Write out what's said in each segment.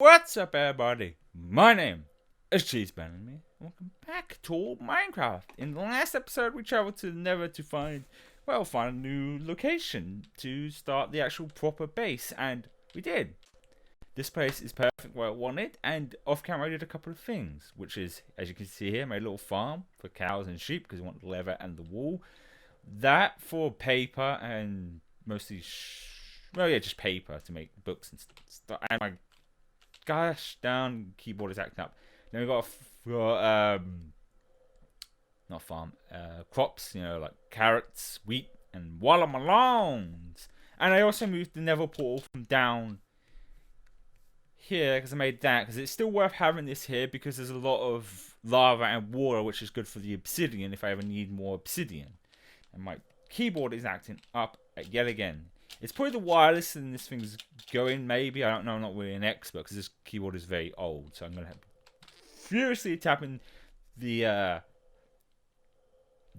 What's up, everybody? My name is Cheesebellamy. Welcome back to Minecraft. In the last episode, we traveled to the Nether to find a new location to start the actual proper base, and we did. This place is perfect where I wanted, and off camera I did a couple of things, which is, as you can see here, my little farm for cows and sheep because I want the leather and the wool. That for paper and mostly, just paper to make books and stuff. And my gosh down keyboard is acting up. Then we got not farm, crops, like carrots, wheat, and watermelons. And I also moved the Nether portal from down here because I made that because it's still worth having this here because there's a lot of lava and water, which is good for the obsidian if I ever need more obsidian. And my keyboard is acting up yet again. It's probably the wireless and this thing's going, maybe. I don't know, I'm not really an expert because this keyboard is very old. So I'm going to have furiously tapping the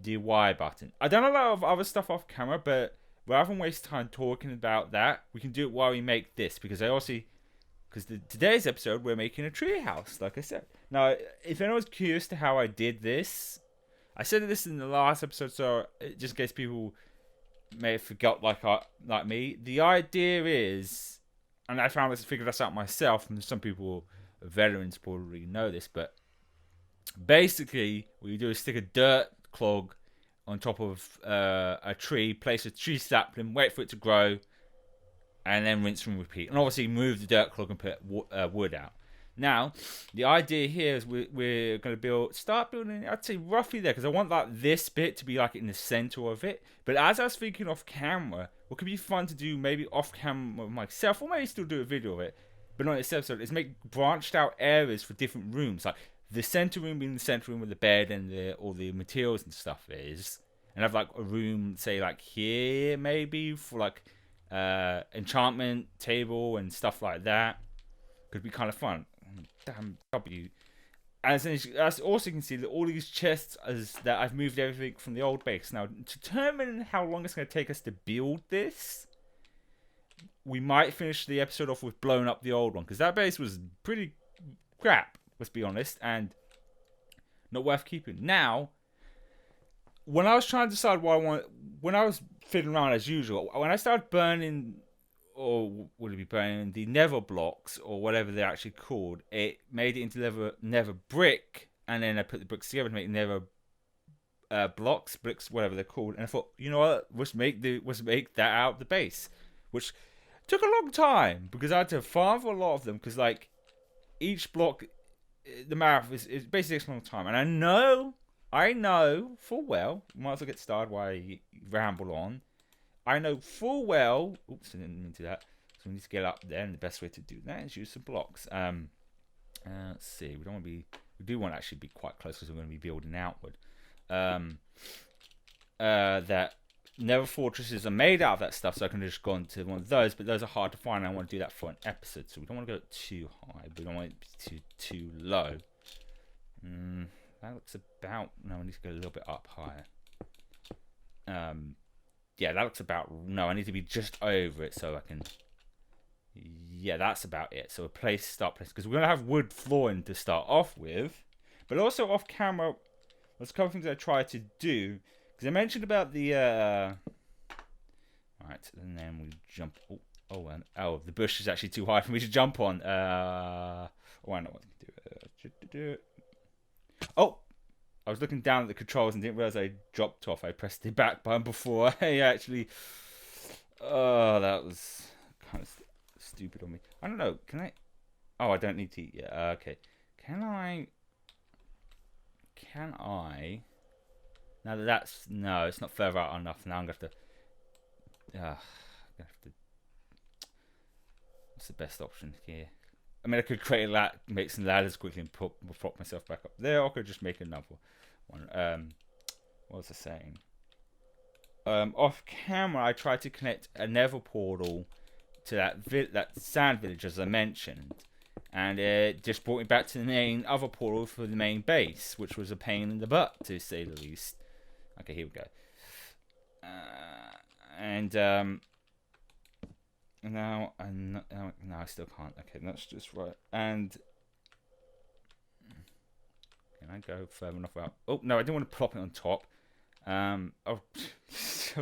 Y button. I done a lot of other stuff off camera, but rather than waste time talking about that, we can do it while we make this. Because today's episode, we're making a tree house, like I said. Now, if anyone's curious to how I did this, I said this in the last episode, so just in case people may have forgot like me. The idea is, and I figured this out myself, and some people, veterans, probably know this, but basically what you do is stick a dirt clog on top of a tree, place a tree sapling, wait for it to grow, and then rinse and repeat. And obviously move the dirt clog and put wood out. Now, the idea here is we're going to start building, I'd say roughly there, because I want this bit to be like in the center of it. But as I was thinking off camera, what could be fun to do maybe off camera with myself, or maybe still do a video of it, but not in this episode, is make branched out areas for different rooms. Like the center room being the center room where the bed and all the materials and stuff is. And have like a room, say like here maybe, for like enchantment table and stuff like that. Could be kind of fun. Damn W. As also you can see that all these chests that I've moved everything from the old base. Now, to determine how long it's going to take us to build this, we might finish the episode off with blowing up the old one, because that base was pretty crap, let's be honest, and not worth keeping. Now, when I was trying to decide when I was fiddling around as usual, when I started burning, or would it be burning the nether blocks, or whatever they're actually called, it made it into nether brick, and then I put the bricks together to make nether bricks, whatever they're called, and I thought, you know what, let's make that out the base, which took a long time, because I had to farm for a lot of them, because like, each block, the math is basically takes a long time, and I know full well, might as well get started while I ramble on, I know full well. Oops, I didn't mean to do that. So we need to get up there, and the best way to do that is use some blocks. Let's see. We do want to actually be quite close because we're going to be building outward. That Nether fortresses are made out of that stuff, so I can just go into one of those. But those are hard to find. And I want to do that for an episode, so we don't want to go too high, but we don't want it to be too low. That looks about. No, we need to go a little bit up higher. Yeah, that looks about... No, I need to be just over it so I can... Yeah, that's about it. So start place. Because we're going to have wood flooring to start off with. But also off camera, there's a couple of things I try to do. Because I mentioned about the... Alright, and then we jump... Oh, the bush is actually too high for me to jump on. I know what to do. Oh! I was looking down at the controls and didn't realize I dropped off. I pressed the back button before I actually... Oh, that was kind of stupid on me. I don't know. Can I... Oh, I don't need to eat yet. Okay. Can I... Now that's... No, it's not further out enough. Now I'm going to have to... What's the best option here? I mean, I could make some ladders quickly and prop myself back up there, or I could just make another one. What was I saying? Off camera, I tried to connect a nether portal to that sand village, as I mentioned, and it just brought me back to the main other portal for the main base, which was a pain in the butt, to say the least. Okay, here we go. And Now, no, I still can't. Okay, that's just right. And can I go further enough out? Oh no, I didn't want to plop it on top. Oh, I'll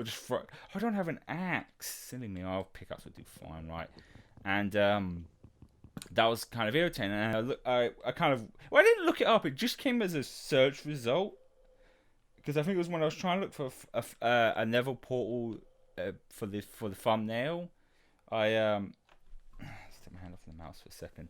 just throw. I don't have an axe. Silly me. I'll pick up. So do fine, right? And that was kind of irritating. And I kind of. Well, I didn't look it up. It just came as a search result because I think it was when I was trying to look for a Nether portal for the thumbnail. I take my hand off the mouse for a second.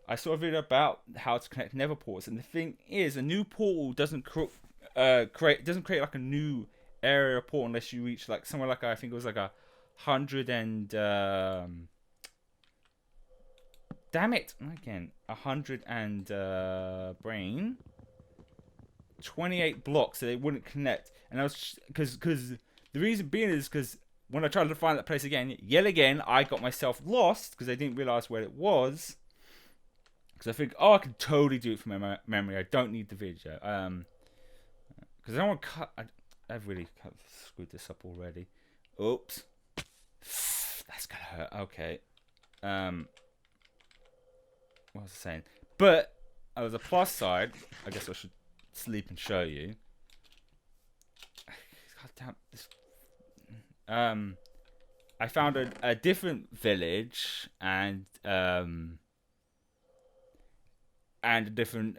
I saw a video about how to connect Nether portals, and the thing is, a new portal doesn't create like a new area portal unless you reach like somewhere like I think it was like 100 and damn it again 100 and brain 28 blocks, so they wouldn't connect. And I was because the reason being is because when I tried to find that place again, yet again I got myself lost because I didn't realize where it was. Because I think, oh, I can totally do it from my memory. I don't need the video. Because I don't want to cut. I've really screwed this up already. Oops. That's gonna hurt. Okay. What was I saying? But as a plus side, I guess I should sleep and show you. God damn this. I found a different village and a different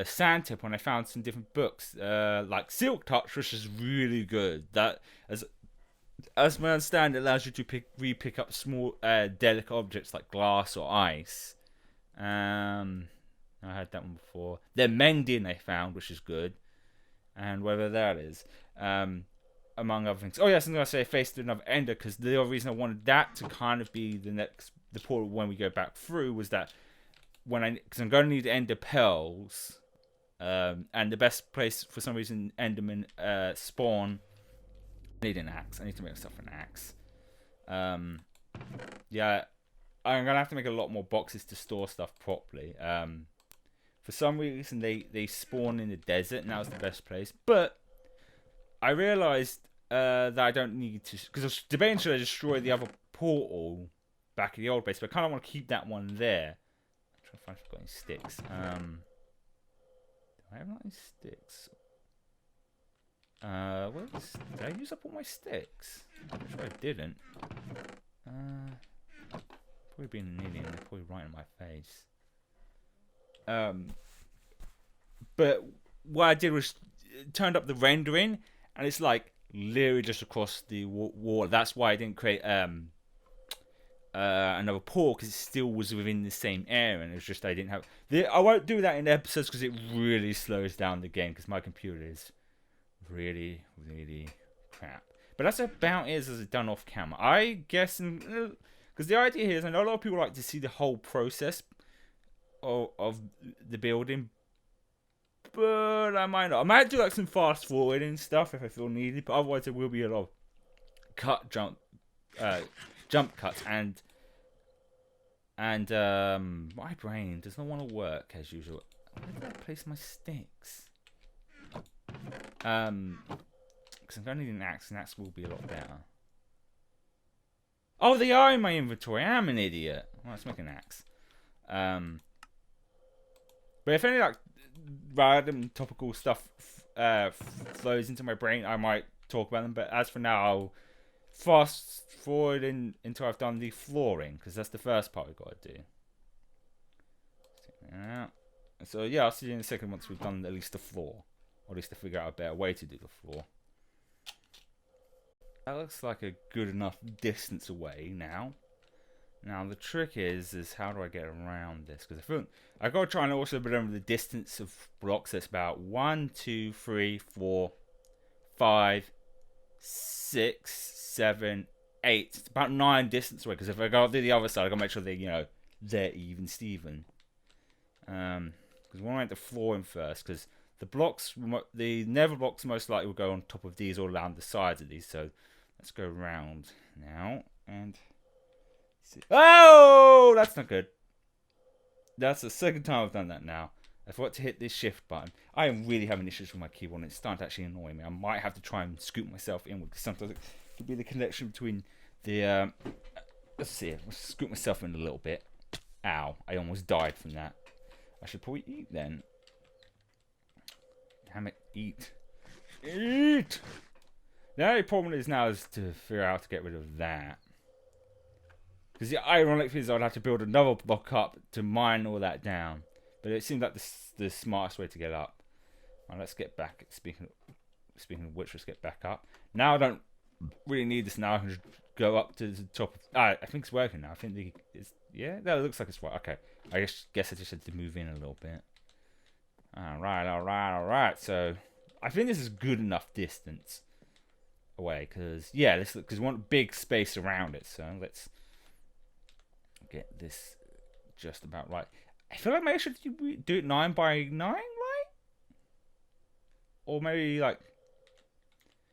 sand tip when I found some different books, like Silk Touch, which is really good. That, as my understanding, allows you to re-pick up small, delicate objects like glass or ice. I had that one before. Then Mending I found, which is good, and whether that is, among other things. Oh yes, I'm gonna say I faced another ender because the other reason I wanted that to kind of be the portal when we go back through was that. Because I'm going to need ender pearls, and the best place for some reason enderman spawn. I need an axe. I need to make myself an axe. Yeah, I'm gonna have to make a lot more boxes to store stuff properly. For some reason they spawn in the desert, and that was the best place. But I realized that I don't need to, because I was debating should I destroy the other portal back at the old base, but I kind of want to keep that one there. I'm trying to find if I've got any sticks. Do I have any sticks? Did I use up all my sticks? I'm sure I didn't. Probably being an idiot. They're probably right in my face. But what I did was turned up the rendering, and it's like literally just across the wall. That's why I didn't create another portal, because it still was within the same area, and it was just I didn't have. I won't do that in episodes because it really slows down the game because my computer is really crap. But that's about it as it's done off camera. I guess because the idea here is I know a lot of people like to see the whole process of the building, but I might not. I might do like some fast forwarding stuff if I feel needed, but otherwise there will be a lot of jump cuts and my brain does not want to work as usual. Where did I place my sticks? Because I'm going to need an axe, and axe will be a lot better. Oh, they are in my inventory. I am an idiot. Well, let's make an axe. But if any like random topical stuff flows into my brain, I might talk about them. But as for now, I'll fast forward until I've done the flooring, because that's the first part we've got to do. So yeah, I'll see you in a second once we've done at least the floor, or at least to figure out a better way to do the floor. That looks like a good enough distance away now. Now the trick is how do I get around this? Because I feel I got to try and also remember the distance of blocks. That's about 1, 2, 3, 4, 5, 6, 7, 8. It's about 9 distance away. Because if I go to the other side, I got to make sure they're even Steven. Because we want to make the floor in first. Because the nether blocks most likely will go on top of these or around the sides of these. So let's go around now and. Oh, that's not good. That's the second time I've done that now. I forgot to hit this shift button. I am really having issues with my keyboard, and it's starting to actually annoy me. I might have to try and scoop myself in, because sometimes it could be the connection between the let's see. Let's scoop myself in a little bit. Ow! I almost died from that. I should probably eat then. Damn it! Eat. Eat. The only problem is now is to figure out how to get rid of that. Because the ironic thing is I'd have to build another block up to mine all that down. But it seems like the smartest way to get up. Well, let's get back. Speaking of which, let's get back up. Now I don't really need this. Now I can just go up to the top. I think it's working now. I think yeah, that looks like it's right. Okay, I guess I just had to move in a little bit. All right. So I think this is good enough distance away. Because yeah, because we want a big space around it. So let's get this just about right. I feel like maybe I should do it 9 by 9, right? Or maybe like,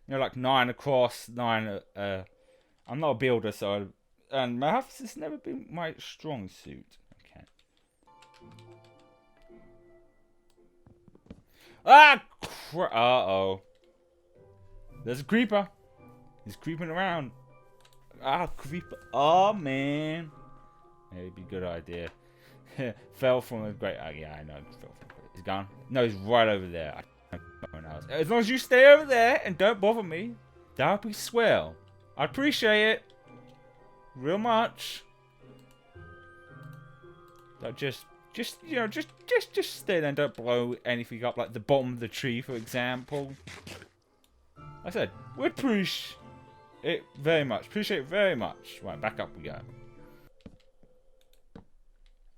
like 9 across, 9. I'm not a builder, so and maths has never been my strong suit. Okay. Ah! Uh-oh. There's a creeper. He's creeping around. Ah, creeper. Oh, man. Maybe a good idea. Fell from a great... yeah, I know. He's gone. No, he's right over there. As long as you stay over there and don't bother me, that would be swell. I appreciate it. Real much. Don't just stay there and don't blow anything up, like the bottom of the tree, for example. Like I said, we appreciate it very much. Appreciate it very much. Right, back up we go.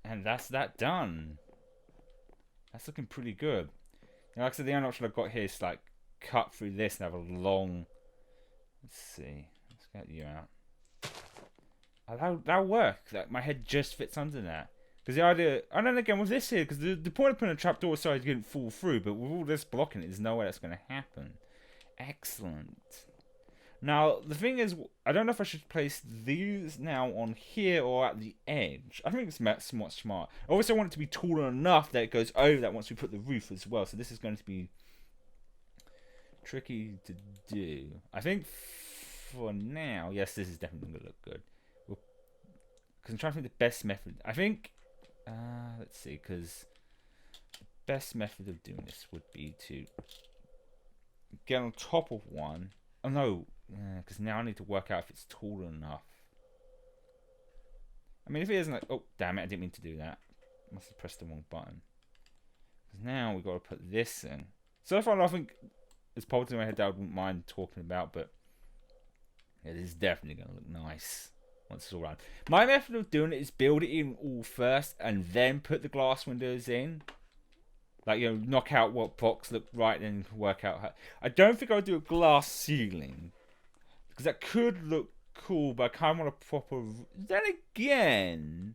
And that's that done. That's looking pretty good. Like I said, the only option I've got here is like cut through this and have a long. Let's see. Let's get you out. Oh, that'll work. My head just fits under that. Because the idea, and then again with this here, because the point of putting a trapdoor aside didn't fall through, but with all this blocking it, there's no way that's going to happen. Excellent. Now, the thing is, I don't know if I should place these now on here or at the edge. I think it's somewhat smart. Obviously, I want it to be tall enough that it goes over that once we put the roof as well. So this is going to be tricky to do. I think for now, yes, this is definitely going to look good. Because I'm trying to think the best method. I think, let's see, because the best method of doing this would be to get on top of one. Oh, no. Because now I need to work out if it's tall enough. I mean, if it isn't like... Oh, damn it. I didn't mean to do that. Must have pressed the wrong button. Because now we've got to put this in. So far, I think it's popped in my head that I wouldn't mind talking about. But yeah, this is definitely going to look nice once it's all around. My method of doing it is build it in all first and then put the glass windows in. Like, knock out what blocks look right and work out how... I don't think I'll do a glass ceiling. Because that could look cool, but I kind of want a proper... Then again...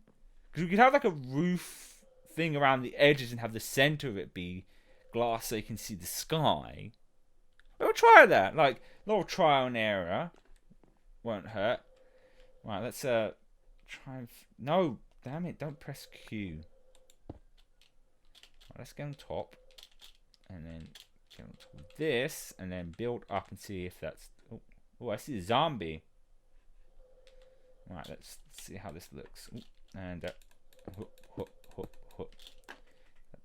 Because we could have like a roof thing around the edges and have the center of it be glass so you can see the sky. We'll try that. Like, a little trial and error. Won't hurt. Right, let's try and... No, damn it, don't press Q. Let's get on top, and then get on top of this, and then build up and see if that's... Oh, I see a zombie. Right, let's see how this looks. Ooh, and that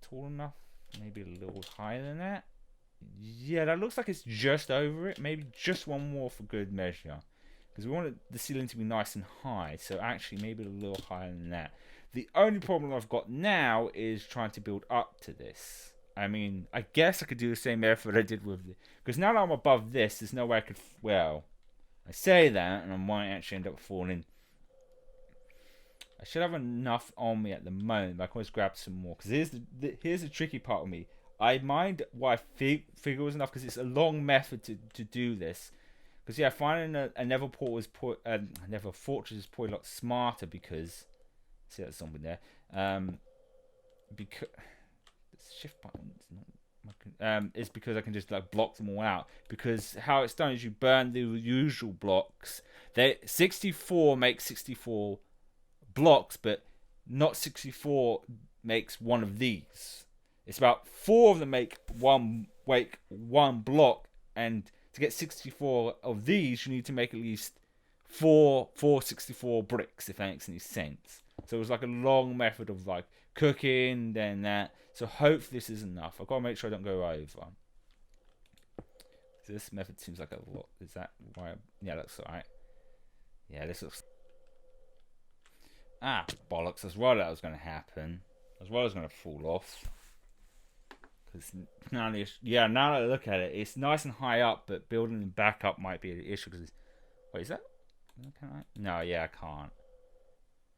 tall enough? Maybe a little higher than that? Yeah, that looks like it's just over it. Maybe just one more for good measure. Because we wanted the ceiling to be nice and high, so actually maybe a little higher than that. The only problem I've got now is trying to build up to this. I mean, I guess I could do the same effort I did with... Because now that I'm above this, there's no way I could... Well, I say that, and I might actually end up falling. I should have enough on me at the moment, but I can always grab some more. Because here's the tricky part of me. I mind what I figure was enough, because it's a long method to do this. Because, yeah, finding a Nether fortress is probably a lot smarter, because... See that zombie there. Because shift button is because I can just like block them all out. Because how it's done is you burn the usual blocks. 64 makes 64 blocks, but not 64 makes one of these. It's about 4 of them make one block, and to get 64 of these, you need to make at least 464 bricks, if that makes any sense. So it was like a long method of like cooking, then that. So hopefully this is enough. I've got to make sure I don't go over. This method seems like a lot. Is that right? Yeah, that's alright. Yeah, this looks. Ah, bollocks. That's right, that was going to happen. As well as going to fall off. Because now that I look at it, it's nice and high up, but building them back up might be an issue. Because wait, is that? Can I? No, yeah, I can't.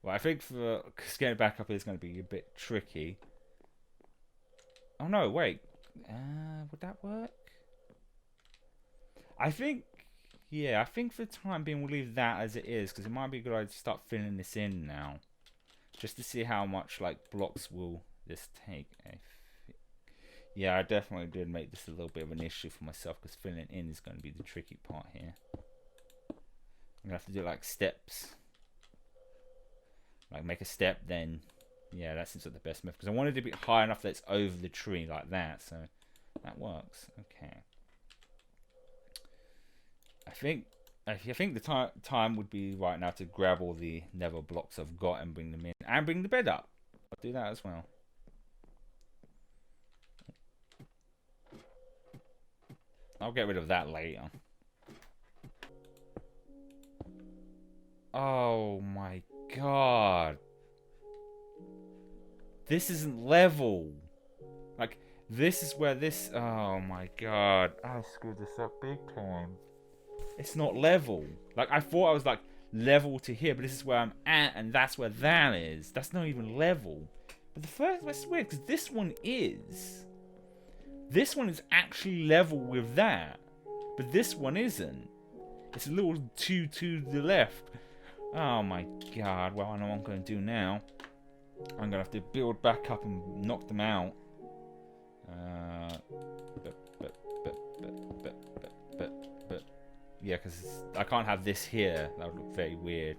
Well, I think for getting back up is going to be a bit tricky. Oh no, wait. Would that work? I think for the time being we'll leave that as it is, because it might be a good idea to start filling this in now, just to see how much like blocks will this take. Yeah, I definitely did make this a little bit of an issue for myself, because filling it in is going to be the tricky part here. I'm gonna have to do like steps, like make a step, then yeah, that seems like the best method, because I wanted to be high enough that it's over the tree like that, so that works. Okay. I think the time would be right now to grab all the nether blocks I've got and bring them in, and bring the bed up. I'll do that as well. I'll get rid of that later. Oh my god. This isn't level. Like, this is where this... Oh my god. I screwed this up big time. It's not level. Like, I thought I was like level to here, but this is where I'm at, and that's where that is. That's not even level. But the first, that's weird, because this one is. This one is actually level with that, but this one isn't. It's a little too to the left. Oh my god. Well, I know what I'm going to do now. I'm going to have to build back up and knock them out. Yeah, because I can't have this here. That would look very weird.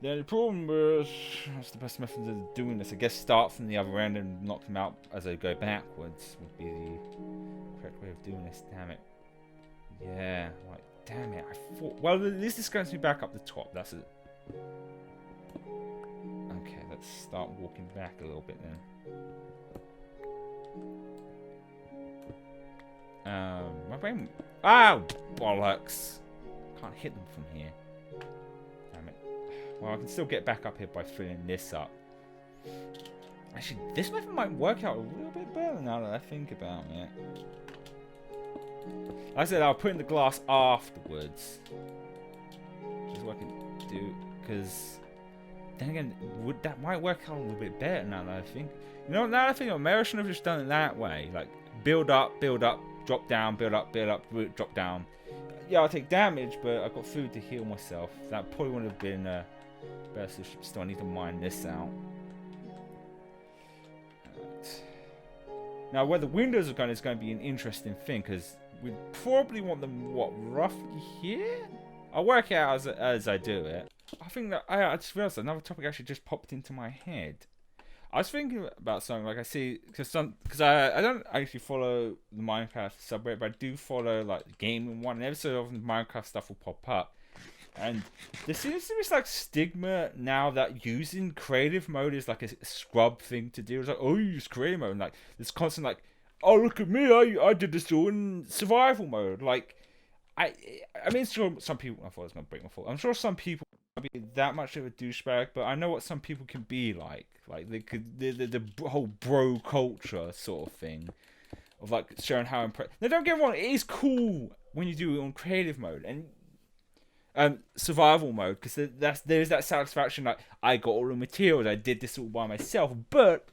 The only problem is, that's the best method of doing this. I guess start from the other end and knock them out as I go backwards would be the correct way of doing this. Damn it. Yeah, like, damn it. I thought. Well, at least this gets me back up the top. That's it. Okay, let's start walking back a little bit then. My brain. Oh, bollocks! Can't hit them from here. Damn it. Well, I can still get back up here by filling this up. Actually, this method might work out a little bit better now that I think about it. Like I said, I'll put in the glass afterwards. Which is what I can do. Because, then again, that might work out a little bit better now that I think. You know, now that I think of it, maybe I shouldn't have just done it that way. Like, build up, drop down, build up, drop down. Yeah, I'll take damage, but I've got food to heal myself. That probably would have been a better solution. Still, I need to mine this out. Right. Now, where the windows are going is going to be an interesting thing, because we probably want them, what, roughly here? I'll work it out as I do it. I think that I just realized another topic actually just popped into my head. I was thinking about something, like I see, because I don't actually follow the Minecraft subreddit, but I do follow like the gaming one, and every so often Minecraft stuff will pop up. And there seems to be this like stigma now that using creative mode is like a scrub thing to do. It's like, oh, you use creative mode, and like this constant like, oh, look at me, I did this all in survival mode. Like, I mean, sure, some people, I thought I was gonna break my foot. I'm sure some people be that much of a douchebag, but I know what some people can be like they could the whole bro culture sort of thing of like showing how impressed. Now don't get me wrong, it is cool when you do it on creative mode and survival mode, because there's that satisfaction like I got all the materials, I did this all by myself. But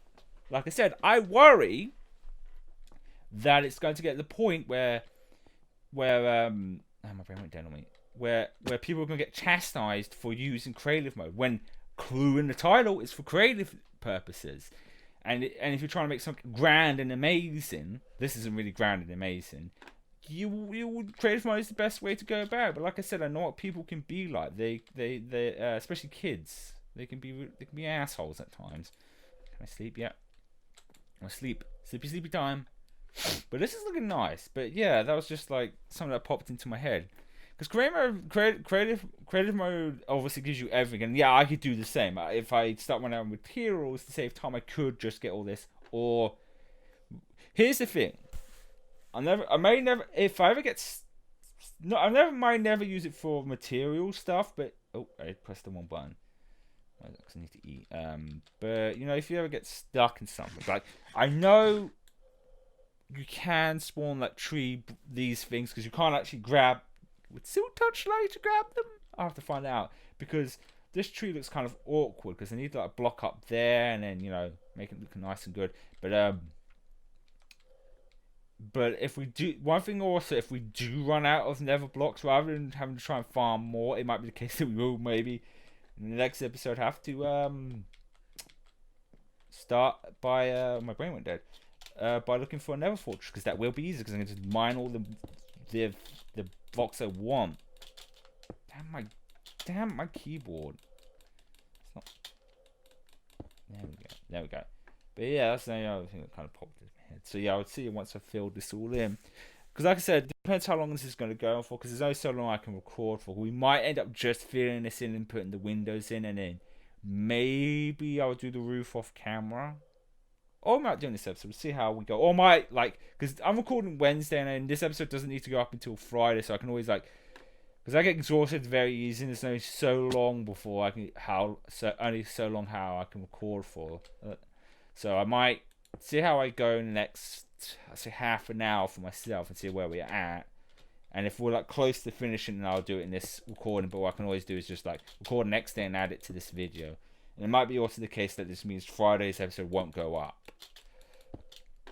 like I said, I worry that it's going to get to the point where my brain went down on me. Where people are going to get chastised for using creative mode, when clue in the title is for creative purposes. And if you're trying to make something grand and amazing, this isn't really grand and amazing, creative mode is the best way to go about it. But like I said, I know what people can be like. They especially kids, they can be assholes at times. Can I sleep? Yeah. I sleep. Sleepy time. But this is looking nice. But yeah, that was just like something that popped into my head. Because creative mode obviously gives you everything, and yeah, I could do the same. If I start running out of materials to save time, I could just get all this. Or here's the thing: I may never, if I ever get, no, might never use it for material stuff. But oh, I pressed the wrong button. Because I need to eat. But you know, if you ever get stuck in something, like I know you can spawn like these things because you can't actually grab. Would Silk Touch allow you to grab them? I'll have to find out because this tree looks kind of awkward because I need to like block up there and then, you know, make it look nice and good. But if we do, one thing also, if we do run out of nether blocks, rather than having to try and farm more, it might be the case that we will maybe in the next episode have to start by my brain went dead. By looking for a nether fortress, because that will be easy because I'm going to just mine all the blocks I want. Damn my keyboard. It's not. There we go. But yeah, that's the other thing that kind of popped in my head. So yeah, I would see it once I filled this all in. Because like I said, it depends how long this is going to go on for. Because there's only so long I can record for. We might end up just filling this in and putting the windows in, and then maybe I'll do the roof off camera. Or I might do this episode. We'll see how we go. Or might, like, because I'm recording Wednesday and then this episode doesn't need to go up until Friday, so I can always, like, because I get exhausted very easy and there's only so long before I can, only so long how I can record for. So I might see how I go in the next, I'd say half an hour for myself and see where we're at. And if we're, like, close to finishing, then I'll do it in this recording. But what I can always do is just, like, record next day and add it to this video. And it might be also the case that this means Friday's episode won't go up.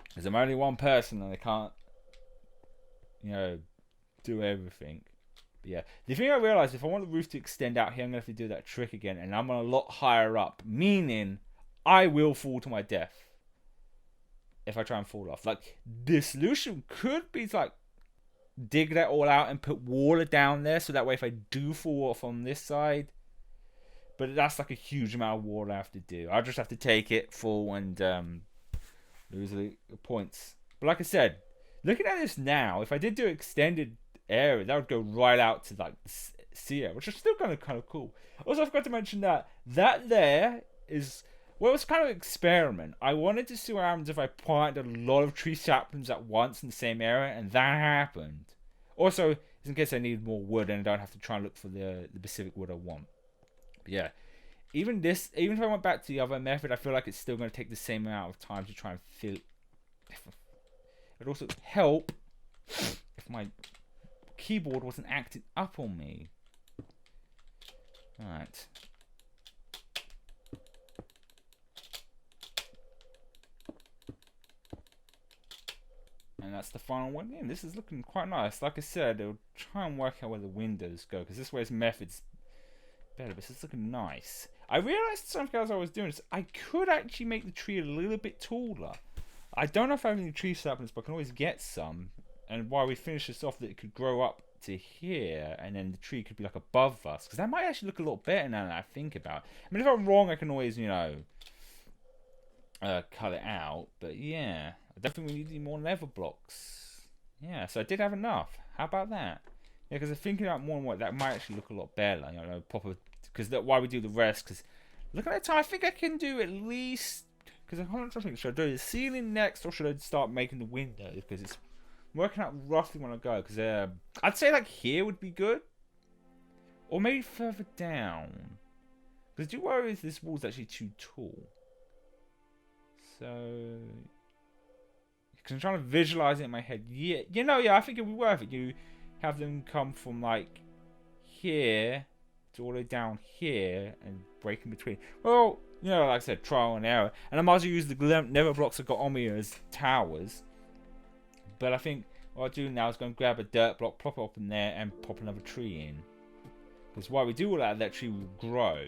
Because I'm only one person and I can't, you know, do everything. But yeah. The thing I realised, if I want the roof to extend out here, I'm going to have to do that trick again. And I'm a lot higher up. Meaning, I will fall to my death. If I try and fall off. Like, the solution could be to, like, dig that all out and put water down there. So that way if I do fall off on this side. But that's like a huge amount of water I have to do. I'll just have to take it full and lose the points. But like I said, looking at this now, if I did do extended area, that would go right out to like sea area, which is still kind of cool. Also, I forgot to mention that there is, well, it was kind of an experiment. I wanted to see what happens if I planted a lot of tree saplings at once in the same area, and that happened. Also, in case I need more wood and I don't have to try and look for the specific wood I want. But yeah, even if I went back to the other method, I feel like it's still going to take the same amount of time to try and fill. It'd also help if my keyboard wasn't acting up on me. Alright. And that's the final one in. This is looking quite nice. Like I said, I'll try and work out where the windows go, because this way its method's better, but it's looking nice. I realised something else I was doing is I could actually make the tree a little bit taller. I don't know if I have any tree saplings, but I can always get some. And while we finish this off, that it could grow up to here, and then the tree could be like above us, because that might actually look a lot better now that I think about it. I mean, if I'm wrong, I can always, you know, cut it out. But yeah, I definitely need more nether blocks. Yeah, so I did have enough. How about that? Yeah, because I'm thinking about more and more, that might actually look a lot better, you know, proper, because that's why we do the rest, because look at that time, I think I can do at least, because I'm trying to think, should I do the ceiling next, or should I start making the windows, because it's working out roughly when I go, because I'd say like here would be good, or maybe further down, because do you worry if this wall's actually too tall, so, because I'm trying to visualize it in my head, yeah, you know, yeah, I think it'd be worth it, you have them come from like here to all the way down here and break in between. Well, you know, like I said, trial and error. And I might as well use the nether blocks I got on me as towers. But I think what I'll do now is go and grab a dirt block, plop it up in there, and pop another tree in. Because while we do all that tree will grow.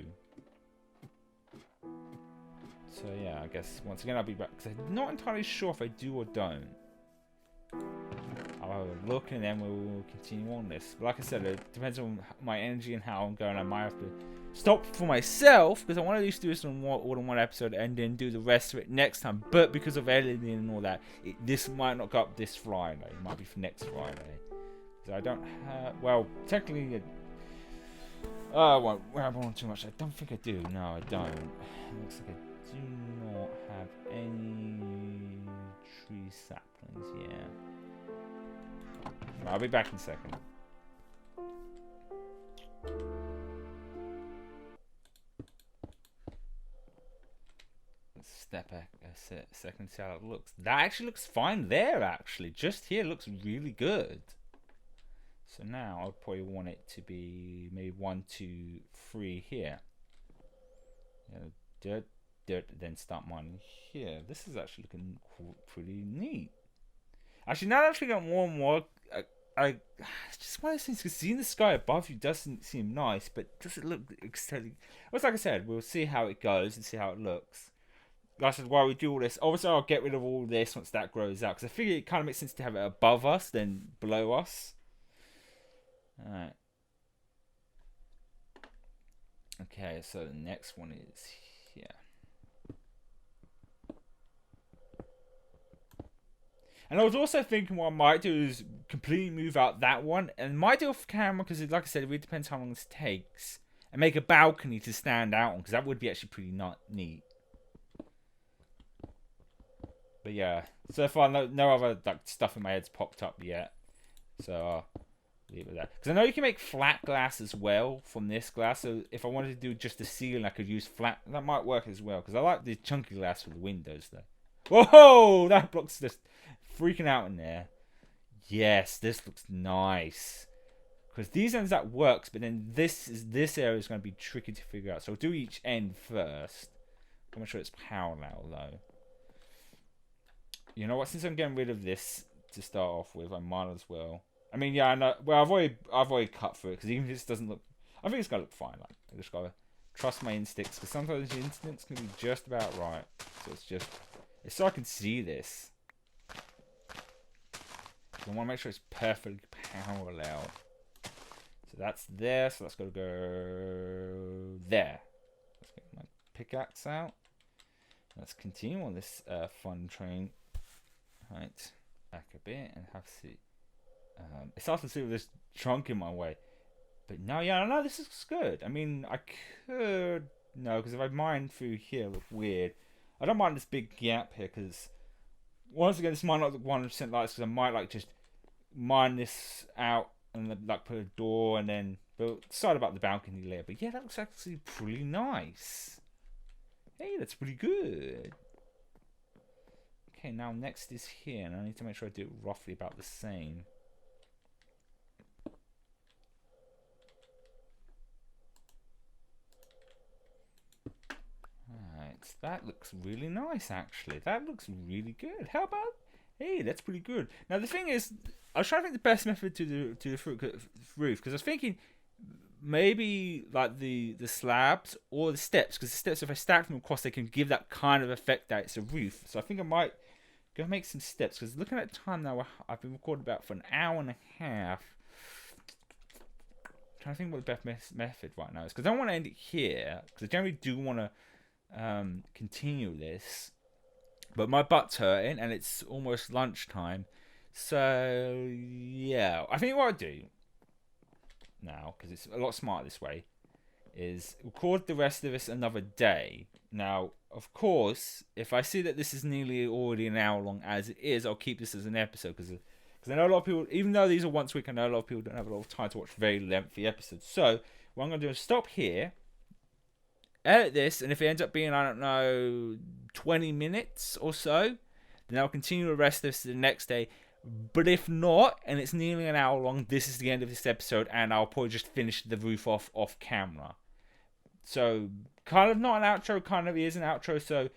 So yeah, I guess once again I'll be back. Because I'm not entirely sure if I do or don't. I'll have a look and then we'll continue on this. But like I said, it depends on my energy and how I'm going. I might have to stop for myself because I want to at least do this on all in one episode and then do the rest of it next time. But because of editing and all that, this might not go up this Friday. It might be for next Friday. Because I don't have... Well, technically... I won't ramble on too much. I don't think I do. No, I don't. It looks like I do not have any tree saplings. Yeah. I'll be back in a second. Let's step back a second, see how it looks. That actually looks fine there, actually. Just here looks really good. So now I'd probably want it to be maybe 1, 2, 3 here. Yeah, dirt, then start mining here. This is actually looking pretty neat. Actually, now that I've got more and more, I just one of those things, because seeing the sky above you doesn't seem nice, but does it look exciting? Well, like I said, we'll see how it goes and see how it looks. Like I said, while we do all this, obviously I'll get rid of all this once that grows out, because I figure it kind of makes sense to have it above us than below us. Alright. Okay, so the next one is here. And I was also thinking what I might do is completely move out that one. And might do off camera because, like I said, it really depends how long this takes. And make a balcony to stand out on because that would be actually pretty neat. But yeah, so far no other like stuff in my head's popped up yet. So leave it there. Because I know you can make flat glass as well from this glass. So if I wanted to do just the ceiling, I could use flat. That might work as well. Because I like the chunky glass for the windows though. Whoa! That block's just freaking out in there. Yes, this looks nice. Because these ends that works, but then this area is going to be tricky to figure out. So we'll do each end first. I'm not sure it's parallel though. You know what? Since I'm getting rid of this to start off with, I might as well. I mean, yeah, I know. Well, I've already cut through it because even if this doesn't look, I think it's gonna look fine. Like, I just gotta trust my instincts because sometimes your instincts can be just about right. So it's so I can see this. So I want to make sure it's perfectly parallel. So that's there. So that's gotta go there. Let's get my pickaxe out. Let's continue on this fun train. Right, back a bit and have to see. It's hard to see with this trunk in my way. But no, yeah, no, this looks good. I mean, I could... No, because if I mine through here, it looks weird. I don't mind this big gap here, because... Once again, this might not look 100% like this, because I might, like, just mine this out and, like, put a door and then... But decide about the balcony layer. But yeah, that looks actually pretty nice. Hey, that's pretty good. Okay, now next is here, and I need to make sure I do it roughly about the same. Alright, that looks really nice, actually. That looks really good. How about... Hey, that's pretty good. Now, the thing is, I was trying to think the best method to the roof, because I was thinking maybe, like, the slabs or the steps, because the steps, if I stack them across, they can give that kind of effect that it's a roof. So I think I might... Go make some steps, because looking at time now, I've been recording about for an hour and a half. I'm trying to think what the best method right now is, because I don't want to end it here, because I generally do want to continue this, but my butt's hurting and it's almost lunchtime, so yeah, I think what I do now, because it's a lot smarter this way, is record the rest of this another day. Now, of course, if I see that this is nearly already an hour long as it is, I'll keep this as an episode because I know a lot of people, even though these are once a week, I know a lot of people don't have a lot of time to watch very lengthy episodes. So what I'm going to do is stop here, edit this, and if it ends up being, I don't know, 20 minutes or so, then I'll continue the rest of this the next day. But if not, and it's nearly an hour long, this is the end of this episode, and I'll probably just finish the roof off camera. So, kind of not an outro, kind of is an outro, so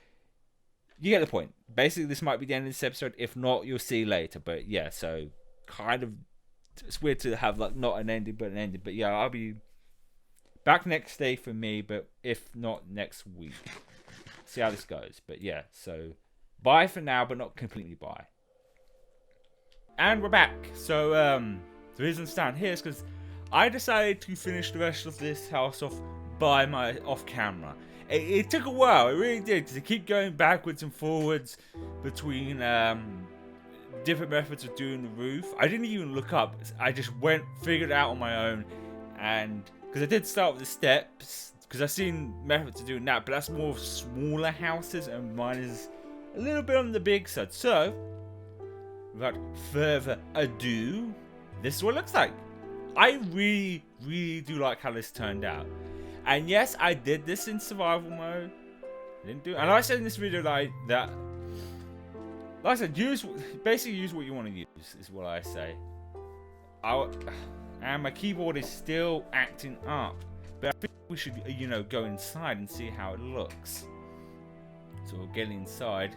you get the point. Basically, this might be the end of this episode. If not, you'll see later. But yeah, so kind of, it's weird to have like not an ending, but an ending. But yeah, I'll be back next day for me, but if not next week. See how this goes. But yeah, so bye for now, but not completely bye. And we're back. So, the reason I'm standing here is because I decided to finish the rest of this house off by my off camera. It took a while, it really did, because I keep going backwards and forwards between different methods of doing the roof. I didn't even look up. I just figured it out on my own, and because I did start with the steps, because I've seen methods of doing that, but that's more of smaller houses, and mine is a little bit on the big side. So, without further ado, this is what it looks like. I really, really do like how this turned out. And yes, I did this in survival mode. I didn't do it. And I said in this video like I said, basically use what you want to use, is what I say. And my keyboard is still acting up. But I think we should, go inside and see how it looks. So we'll get inside.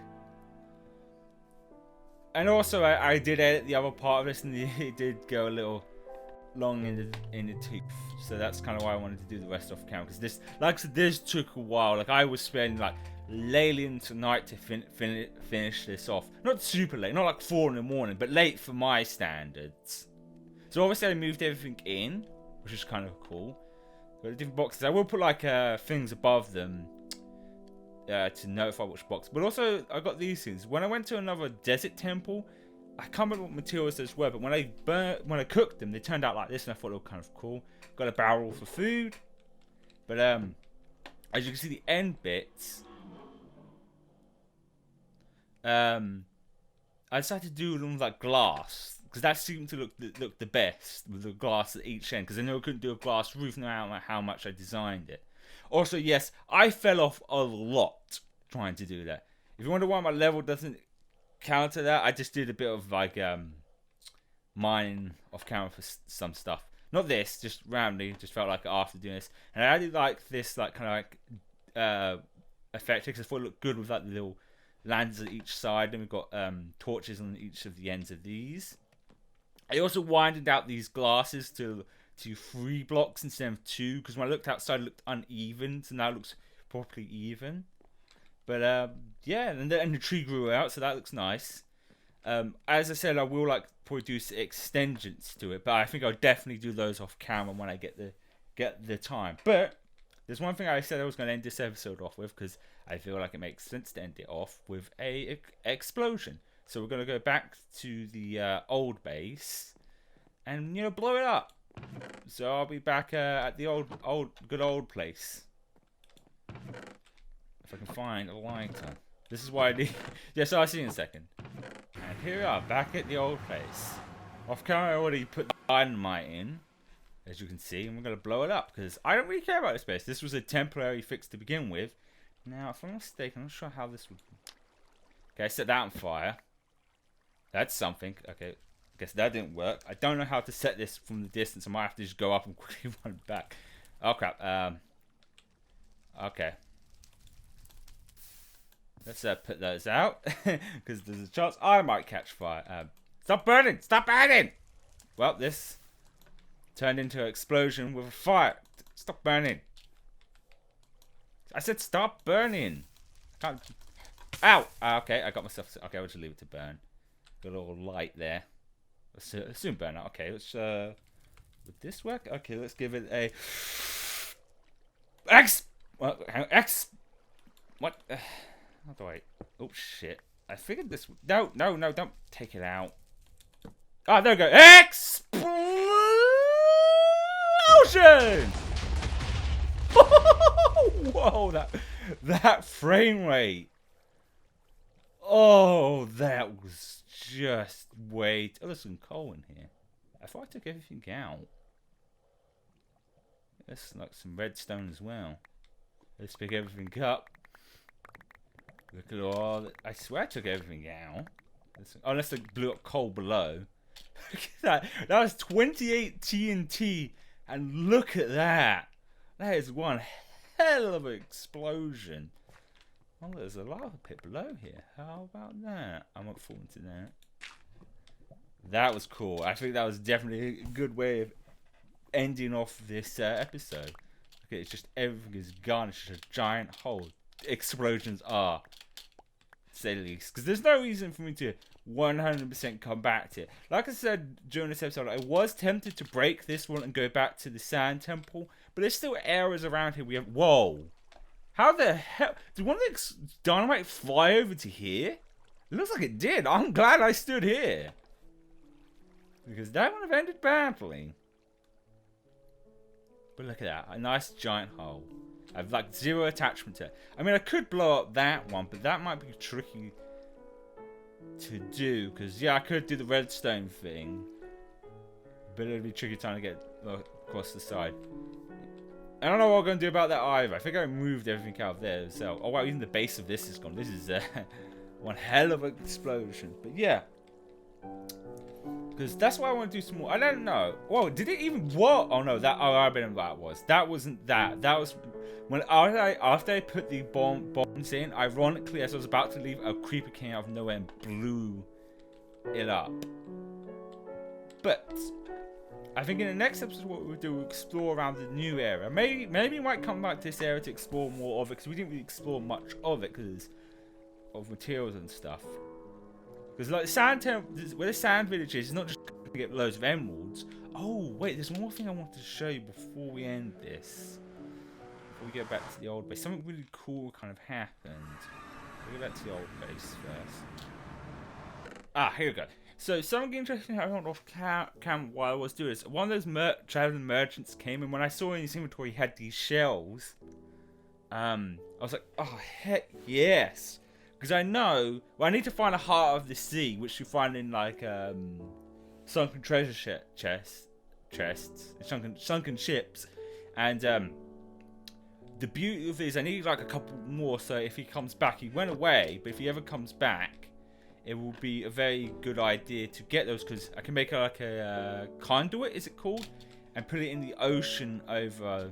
And also, I did edit the other part of this, and it did go a little long in the tooth. So that's kind of why I wanted to do the rest off camera. Because this, like I said, this took a while. Like, I was spending like late into night to finish this off. Not super late, not like 4 in the morning, but late for my standards. So obviously I moved everything in, which is kind of cool. Got the different boxes. I will put like things above them to notify which box. But also I got these things. When I went to another desert temple, I can't remember what materials those were, but when I cooked them, they turned out like this, and I thought they were kind of cool. Got a barrel for food, but as you can see, the end bits. I decided to do them with like glass, because that seemed to look the best with the glass at each end, because I know I couldn't do a glass roof no matter how much I designed it. Also, yes, I fell off a lot trying to do that. If you wonder why my level doesn't counter that, I just did a bit of like mining off camera for some stuff. Not this, just randomly, just felt like after doing this. And I added like this like kind of like effect, because I thought it looked good with like the little lanterns at each side. Then we've got torches on each of the ends of these. I also winded out these glasses to 3 blocks instead of 2, because when I looked outside it looked uneven, so now it looks properly even. But yeah, and the tree grew out, so that looks nice. As I said, I will like produce extensions to it, but I think I'll definitely do those off camera when I get the time. But there's one thing I said I was going to end this episode off with, because I feel like it makes sense to end it off with a explosion. So we're going to go back to the old base and blow it up. So I'll be back at the good old place. If I can find a lighter. This is why I need... Yeah, so I'll see you in a second. And here we are, back at the old place. Off camera, I already put the dynamite in, as you can see, and we're going to blow it up, because I don't really care about this place. This was a temporary fix to begin with. Now, if I'm not mistaken, I'm not sure how this would... Okay, I set that on fire. That's something. Okay, I guess that didn't work. I don't know how to set this from the distance. I might have to just go up and quickly run back. Oh, crap. Okay. Let's put those out, because there's a chance I might catch fire. Stop burning! Stop burning! Well, this turned into an explosion with a fire. Stop burning! I said stop burning! Can't... Ow! Okay, I got myself... Okay, I'll just leave it to burn. Got a little light there. Let's soon burn out. Okay, let's... Would this work? Okay, let's give it a... What? How do I... Oh, shit. I figured this... No, don't take it out. Ah, there we go. Explosion! Whoa, that frame rate. Oh, that was just... Wait. Oh, there's some coal in here. I thought I took everything out. There's like some redstone as well. Let's pick everything up. Look at all... I swear I took everything out. Unless I blew up coal below. Look at that. That was 28 TNT. And look at that. That is one hell of an explosion. Oh, there's a lava pit below here. How about that? I'm not falling into that. That was cool. I think that was definitely a good way of ending off this episode. Okay, it's just everything is gone. It's just a giant hole. Explosions are, to say the least, because there's no reason for me to 100% come back to it. Like I said during this episode, I was tempted to break this one and go back to the sand temple, but there's still areas around here we have... Whoa! How the hell... Did one of the dynamite fly over to here? It looks like it did. I'm glad I stood here. Because that would have ended badly. But look at that. A nice giant hole. I've like 0 attachment to it. I mean, I could blow up that one, but that might be tricky to do. Because, yeah, I could do the redstone thing. But it'd be tricky trying to get across the side. I don't know what I'm going to do about that either. I think I moved everything out of there. So, oh wow, even the base of this is gone. This is one hell of an explosion. But yeah. Because that's why I want to do some more. I don't know. Whoa, did it even... What? Oh no, that... Oh, I remember that was. That wasn't that. That was... When after I put the bombs in, ironically, as I was about to leave, a creeper came out of nowhere and blew it up. But... I think in the next episode, what we'll do, we'll explore around the new area. Maybe we might come back to this area to explore more of it, because we didn't really explore much of it, because of materials and stuff. Because like where the sand village is, it's not just going to get loads of emeralds. Oh wait, there's one more thing I wanted to show you before we end this. Before we get back to the old base, something really cool kind of happened. We'll get back to the old base first. Ah, here we go. So something interesting happened off cam while I was doing this. One of those traveling merchants came, and when I saw in his inventory he had these shells, I was like, oh heck yes. Because I know, well, I need to find a heart of the sea, which you find in like sunken treasure chests, sunken ships, and the beauty of it is I need like a couple more. So if he comes back, he went away, but if he ever comes back, it will be a very good idea to get those, because I can make like a conduit, is it called, and put it in the ocean over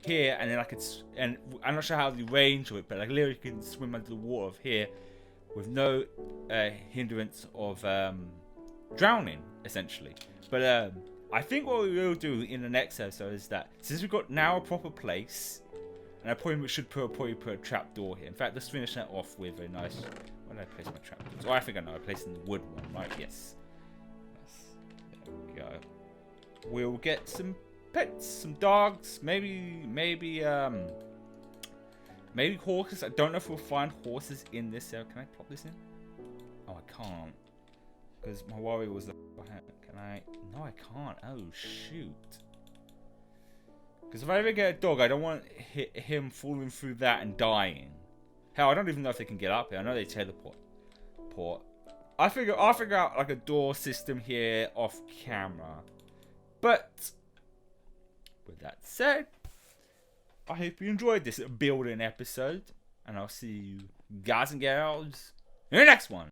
here, and then I could, and I'm not sure how the range of it, but I literally can swim under the water of here with no hindrance of drowning, essentially. But I think what we will do in the next episode is that since we've got now a proper place, and I probably should probably put a trapdoor here. In fact, let's finish that off with a nice. Where did I place my trapdoors? Oh, I think I know. I placed in the wood one, right? Yes. There we go. We'll get some pets, some dogs, maybe horses. I don't know if we'll find horses in this area. Can I pop this in? Oh, I can't, because my worry was the. Can I? No, I can't. Oh shoot! Because if I ever get a dog, I don't want him falling through that and dying. Hell, I don't even know if they can get up here. I know they teleport. I'll figure out like a door system here off camera. But with that said, I hope you enjoyed this building episode, and I'll see you guys and gals in the next one.